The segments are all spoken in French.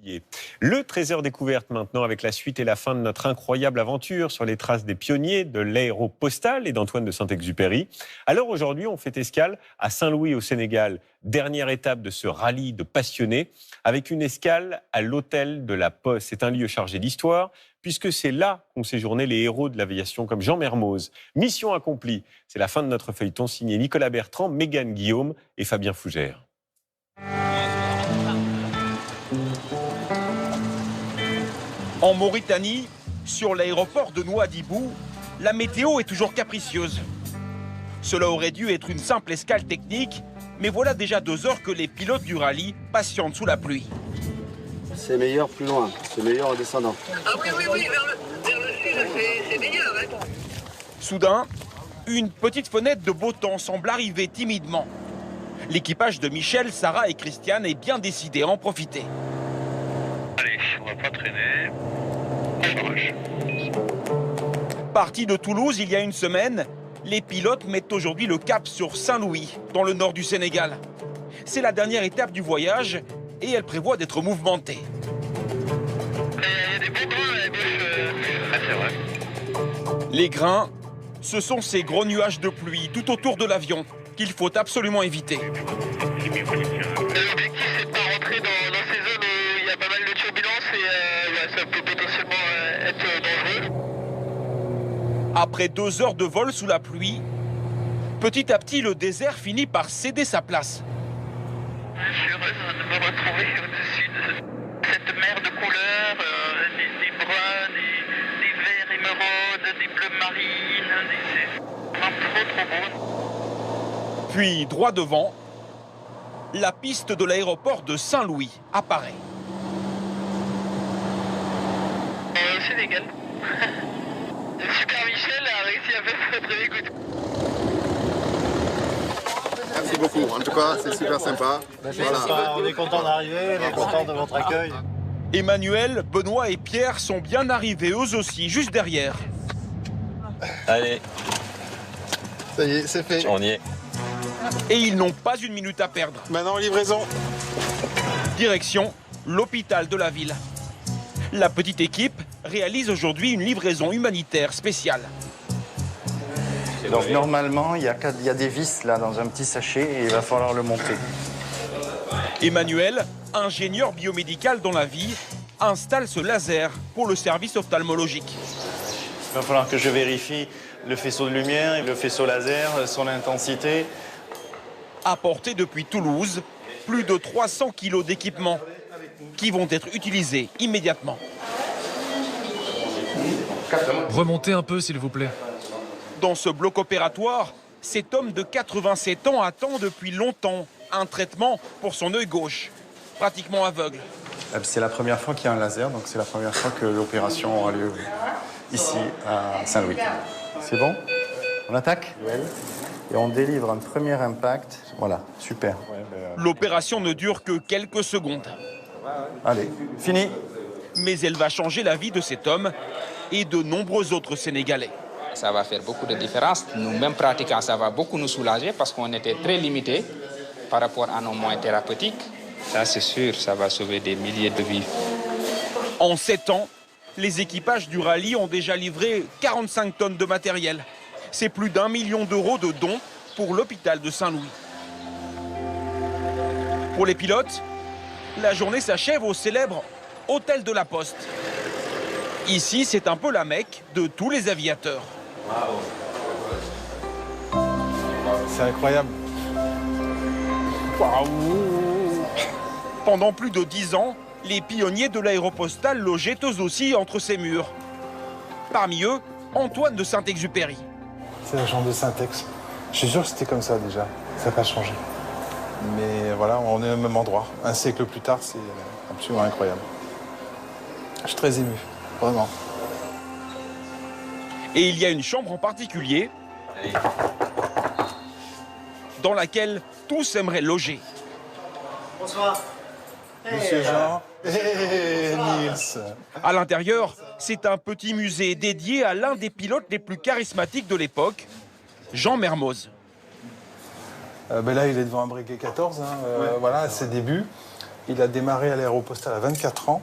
Olivier. Le trésor découverte maintenant avec la suite et la fin de notre incroyable aventure sur les traces des pionniers de l'Aéropostale et d'Antoine de Saint-Exupéry. Alors aujourd'hui, on fait escale à Saint-Louis au Sénégal, dernière étape de ce rallye de passionnés, avec une escale à l'hôtel de la Poste. C'est un lieu chargé d'histoire, puisque c'est là qu'ont séjourné les héros de l'aviation comme Jean Mermoz. Mission accomplie, c'est la fin de notre feuilleton signé Nicolas Bertrand, Mégane Guillaume et Fabien Fougère. En Mauritanie, sur l'aéroport de Nouadhibou, la météo est toujours capricieuse. Cela aurait dû être une simple escale technique, mais voilà déjà 2 heures que les pilotes du rallye patientent sous la pluie. C'est meilleur plus loin, c'est meilleur en descendant. Ah oui, vers le sud, c'est meilleur. Hein. Soudain, une petite fenêtre de beau temps semble arriver timidement. L'équipage de Michel, Sarah et Christiane est bien décidé à en profiter. Allez, on va pas traîner. Courage. Partis de Toulouse il y a une semaine, les pilotes mettent aujourd'hui le cap sur Saint-Louis, dans le nord du Sénégal. C'est la dernière étape du voyage et elle prévoit d'être mouvementée. Il y a des beaux grains à la gauche. Ah, c'est vrai. Les grains, ce sont ces gros nuages de pluie tout autour de l'avion qu'il faut absolument éviter. L'objectif, c'est de pas rentrer dans ces zones où il y a pas mal de turbulences et ça peut potentiellement être dangereux. Après 2 heures de vol sous la pluie, petit à petit, le désert finit par céder sa place. Je suis heureuse de me retrouver au-dessus de cette mer de couleurs, des bruns, des verts émeraudes, des bleus marines, c'est vraiment trop beau. Puis, droit devant, la piste de l'aéroport de Saint-Louis apparaît. Au Sénégal. Le Super Michel a réussi à faire notre écoute. Merci beaucoup, en tout cas c'est super sympa. Voilà. On est content d'arriver, on est content de votre accueil. Emmanuel, Benoît et Pierre sont bien arrivés eux aussi, juste derrière. Allez, Ça y est, c'est fait. on y est. Et ils n'ont pas une minute à perdre. Maintenant livraison. Direction l'hôpital de la ville. La petite équipe réalise aujourd'hui une livraison humanitaire spéciale. Donc normalement, il y a des vis là dans un petit sachet et il va falloir le monter. Emmanuel, ingénieur biomédical dans la vie, installe ce laser pour le service ophtalmologique. Il va falloir que je vérifie le faisceau de lumière et le faisceau laser, son intensité. Apporté depuis Toulouse, plus de 300 kilos d'équipements qui vont être utilisés immédiatement. Remontez un peu, s'il vous plaît. Dans ce bloc opératoire, cet homme de 87 ans attend depuis longtemps un traitement pour son œil gauche, pratiquement aveugle. C'est la première fois qu'il y a un laser, donc c'est la première fois que l'opération aura lieu ici à Saint-Louis. C'est bon? On attaque? Et on délivre un premier impact. Voilà, super. L'opération ne dure que quelques secondes. Allez, fini. Mais elle va changer la vie de cet homme et de nombreux autres Sénégalais. Ça va faire beaucoup de différence. Nous-mêmes pratiquants, ça va beaucoup nous soulager parce qu'on était très limités par rapport à nos moyens thérapeutiques. Ça, c'est sûr, ça va sauver des milliers de vies. En 7 ans, les équipages du rallye ont déjà livré 45 tonnes de matériel. C'est plus d'1 million d'euros de dons pour l'hôpital de Saint-Louis. Pour les pilotes, la journée s'achève au célèbre Hôtel de la Poste. Ici, c'est un peu la Mecque de tous les aviateurs. C'est incroyable. Waouh! Pendant plus de 10 ans, les pionniers de l'Aéropostale logeaient eux aussi entre ces murs. Parmi eux, Antoine de Saint-Exupéry. C'est la chambre de Saint-Ex. Je suis sûr que c'était comme ça déjà, ça n'a pas changé. Mais voilà, on est au même endroit. Un siècle plus tard, c'est absolument incroyable. Je suis très ému, vraiment. Et il y a une chambre en particulier dans laquelle tous aimeraient loger. Bonsoir. Monsieur Jean et Nils. À l'intérieur, c'est un petit musée dédié à l'un des pilotes les plus charismatiques de l'époque, Jean Mermoz. Là, il est devant un Breguet 14, voilà, à ses débuts. Il a démarré à l'Aéropostale à 24 ans.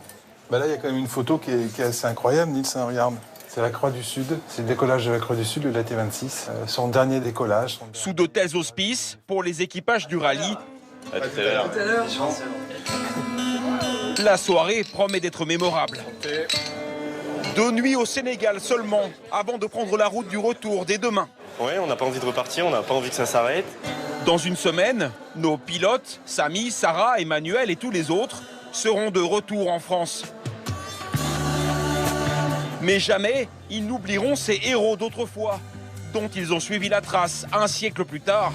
Là, il y a quand même une photo qui est assez incroyable, Nils, hein, regarde. C'est la Croix du Sud, c'est le décollage de la Croix du Sud, le LT26. Son dernier décollage. Sous de tels auspices, pour les équipages du rallye, À tout à l'heure. la soirée promet d'être mémorable. 2 nuits au Sénégal seulement, avant de prendre la route du retour dès demain. Ouais, on n'a pas envie de repartir, on n'a pas envie que ça s'arrête. Dans une semaine, nos pilotes, Samy, Sarah, Emmanuel et tous les autres, seront de retour en France. Mais jamais ils n'oublieront ces héros d'autrefois, dont ils ont suivi la trace un siècle plus tard,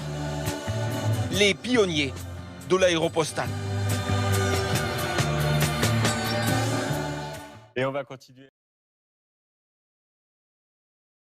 les pionniers de l'Aéropostale. Et on va continuer.